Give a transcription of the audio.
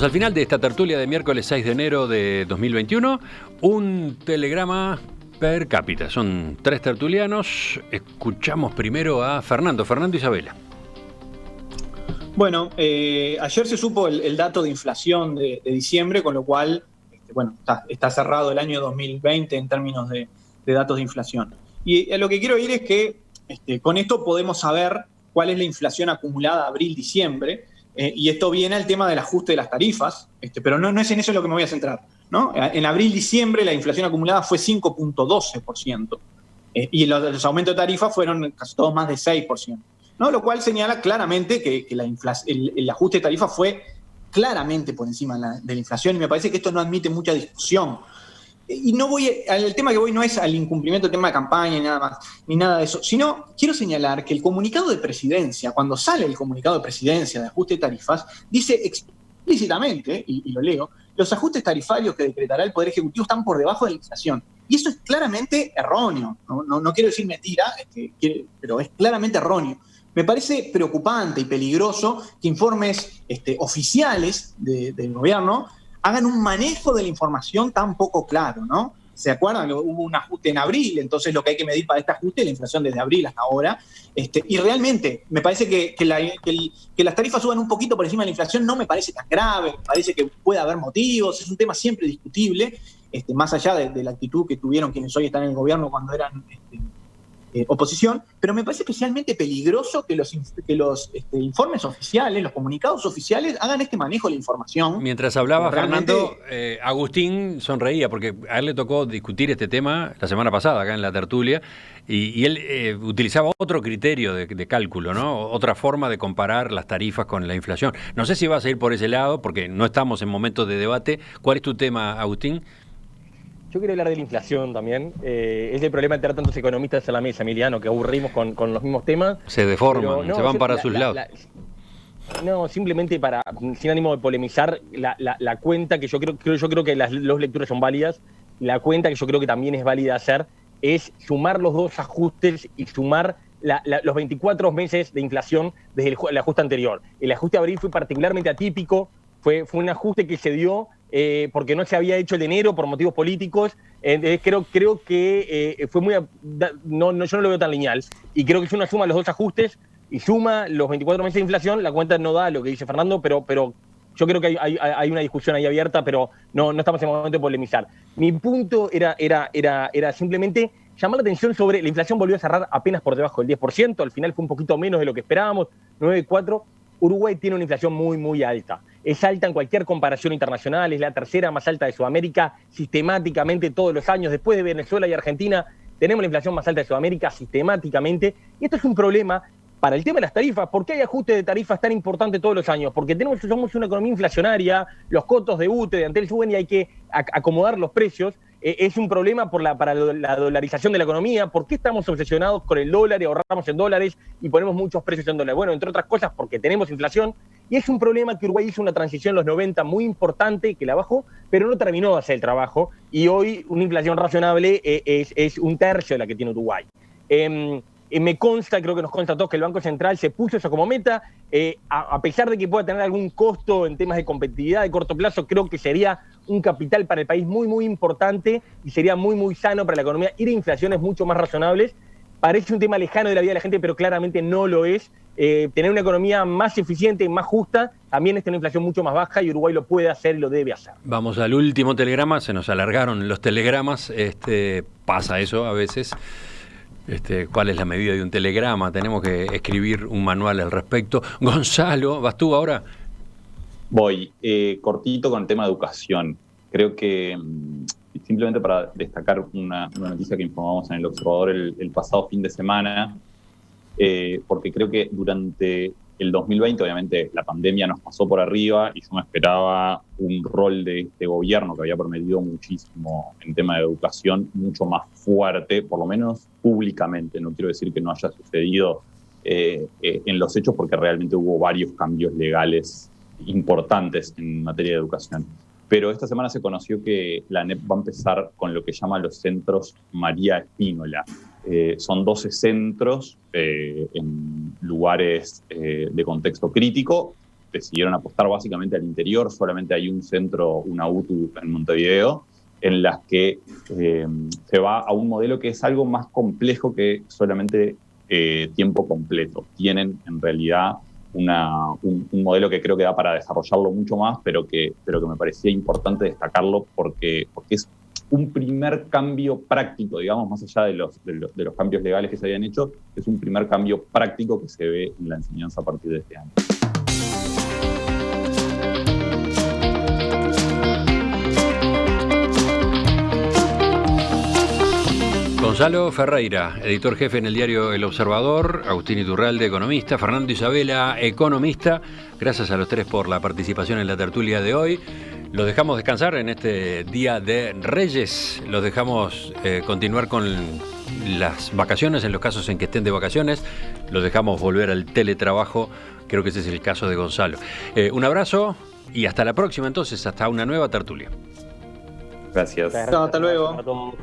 Llegamos al final de esta tertulia de miércoles 6 de enero de 2021. Un telegrama per cápita. Son 3 tertulianos. Escuchamos primero a Fernando Isabela. Bueno, ayer se supo el dato de inflación de diciembre, con lo cual está cerrado el año 2020 en términos de datos de inflación. Y lo que quiero decir es que con esto podemos saber cuál es la inflación acumulada abril-diciembre, y esto viene al tema del ajuste de las tarifas, pero no es en eso en lo que me voy a centrar, ¿no? En abril-diciembre la inflación acumulada fue 5.12%, y los aumentos de tarifas fueron casi todos más de 6%. ¿No? Lo cual señala claramente que el ajuste de tarifa fue claramente por encima de la inflación, y me parece que esto no admite mucha discusión. Y no voy al tema que voy, no es al incumplimiento del tema de campaña ni nada más, ni nada de eso, sino quiero señalar que el comunicado de presidencia, cuando sale el comunicado de presidencia de ajuste de tarifas, dice explícitamente, y lo leo, los ajustes tarifarios que decretará el Poder Ejecutivo están por debajo de la inflación. Y eso es claramente erróneo. No quiero decir mentira, pero es claramente erróneo. Me parece preocupante y peligroso que informes oficiales del gobierno hagan un manejo de la información tan poco claro, ¿no? ¿Se acuerdan que hubo un ajuste en abril? Entonces lo que hay que medir para este ajuste es la inflación desde abril hasta ahora. Y realmente me parece que las tarifas suban un poquito por encima de la inflación no me parece tan grave, me parece que puede haber motivos, es un tema siempre discutible, más allá de la actitud que tuvieron quienes hoy están en el gobierno cuando eran oposición, pero me parece especialmente peligroso que los informes oficiales, los comunicados oficiales hagan este manejo de la información. Mientras hablaba Fernando, Agustín sonreía porque a él le tocó discutir este tema la semana pasada acá en la tertulia y él utilizaba otro criterio de cálculo, ¿no? Otra forma de comparar las tarifas con la inflación. No sé si vas a ir por ese lado porque no estamos en momentos de debate. ¿Cuál es tu tema, Agustín? Yo quería hablar de la inflación también. Es el problema de tener tantos economistas en la mesa, Emiliano, que aburrimos con los mismos temas. Se deforman, se van para sus lados. No, simplemente sin ánimo de polemizar, la cuenta que yo creo que las dos lecturas son válidas. La cuenta que yo creo que también es válida hacer es sumar los dos ajustes y sumar los 24 meses de inflación desde el ajuste anterior. El ajuste de abril fue particularmente atípico, fue un ajuste que se dio porque no se había hecho el de enero por motivos políticos. Creo que fue muy... yo no lo veo tan lineal. Y creo que si uno suma los dos ajustes y suma los 24 meses de inflación, la cuenta no da lo que dice Fernando, pero yo creo que hay una discusión ahí abierta, pero no estamos en el momento de polemizar. Mi punto era simplemente llamar la atención sobre la inflación. Volvió a cerrar apenas por debajo del 10%, al final fue un poquito menos de lo que esperábamos, 9,4%. Uruguay tiene una inflación muy, muy alta. Es alta en cualquier comparación internacional, es la tercera más alta de Sudamérica sistemáticamente todos los años. Después de Venezuela y Argentina, tenemos la inflación más alta de Sudamérica sistemáticamente. Y esto es un problema para el tema de las tarifas. ¿Por qué hay ajuste de tarifas tan importante todos los años? Porque somos una economía inflacionaria, los costos de UTE, de Antel suben y hay que acomodar los precios. Es un problema para la dolarización de la economía. ¿Por qué estamos obsesionados con el dólar y ahorramos en dólares y ponemos muchos precios en dólares? Bueno, entre otras cosas porque tenemos inflación, y es un problema que Uruguay hizo una transición en los 90 muy importante, que la bajó, pero no terminó de hacer el trabajo, y hoy una inflación razonable es un tercio de la que tiene Uruguay. Me consta, creo que nos consta a todos, que el Banco Central se puso eso como meta, a pesar de que pueda tener algún costo en temas de competitividad de corto plazo. Creo que sería un capital para el país muy, muy importante y sería muy, muy sano para la economía ir a inflaciones mucho más razonables. Parece un tema lejano de la vida de la gente, pero claramente no lo es. Tener una economía más eficiente, más justa, también es tener una inflación mucho más baja, y Uruguay lo puede hacer y lo debe hacer. Vamos al último telegrama, se nos alargaron los telegramas, pasa eso a veces. ¿Cuál es la medida de un telegrama? Tenemos que escribir un manual al respecto. Gonzalo, ¿vas tú ahora? Voy, cortito con el tema de educación. Creo que simplemente para destacar una noticia que informamos en El Observador el pasado fin de semana, porque creo que durante el 2020, obviamente, la pandemia nos pasó por arriba y yo me esperaba un rol de este gobierno que había prometido muchísimo en tema de educación, mucho más fuerte, por lo menos públicamente. No quiero decir que no haya sucedido en los hechos, porque realmente hubo varios cambios legales importantes en materia de educación. Pero esta semana se conoció que la ANEP va a empezar con lo que llama los centros María Espínola. Son 12 centros en lugares de contexto crítico, decidieron apostar básicamente al interior, solamente hay un centro, una UTU en Montevideo, en las que se va a un modelo que es algo más complejo que solamente tiempo completo. Tienen en realidad un modelo que creo que da para desarrollarlo mucho más, pero que me parecía importante destacarlo porque es un primer cambio práctico, digamos, más allá de los cambios legales que se habían hecho, es un primer cambio práctico que se ve en la enseñanza a partir de este año. Gonzalo Ferreira, editor jefe en el diario El Observador, Agustín Iturralde, economista, Fernando Isabela, economista. Gracias a los tres por la participación en la tertulia de hoy. Los dejamos descansar en este Día de Reyes. Los dejamos continuar con las vacaciones, en los casos en que estén de vacaciones. Los dejamos volver al teletrabajo. Creo que ese es el caso de Gonzalo. Un abrazo y hasta la próxima, entonces, hasta una nueva tertulia. Gracias. Hasta luego. A todos.